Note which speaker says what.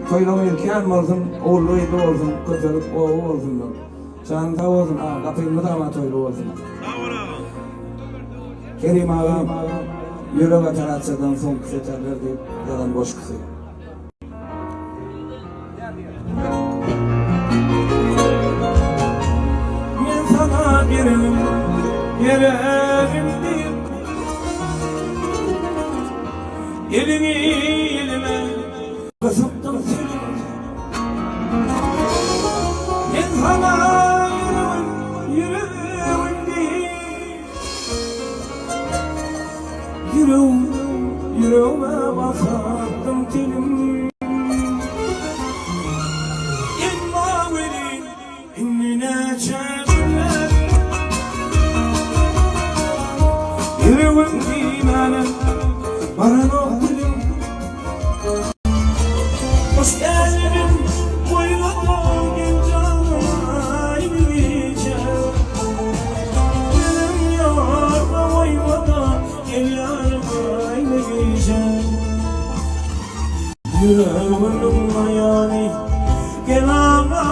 Speaker 1: toylamayken olsun, oğluydu olsun, kötülük oğu olsun. Çanta olsun, kapıyımı da ama toylu olsun. Kerim ağam, yürek açar atsadan son seçerler deyip yalan boş kısı. Ben sana yerim deyip elini elime kısıttım seni. Ben sana yüreğim deyip yüreğime basattım telim. En mavili inine çevirler, yüreğim dinanın baran okudum. Hoş geldin boyuna gel canım gideceğim. Benim yarma boyuna gel yarma gideceğim. Yüreğimin ayağını gel ama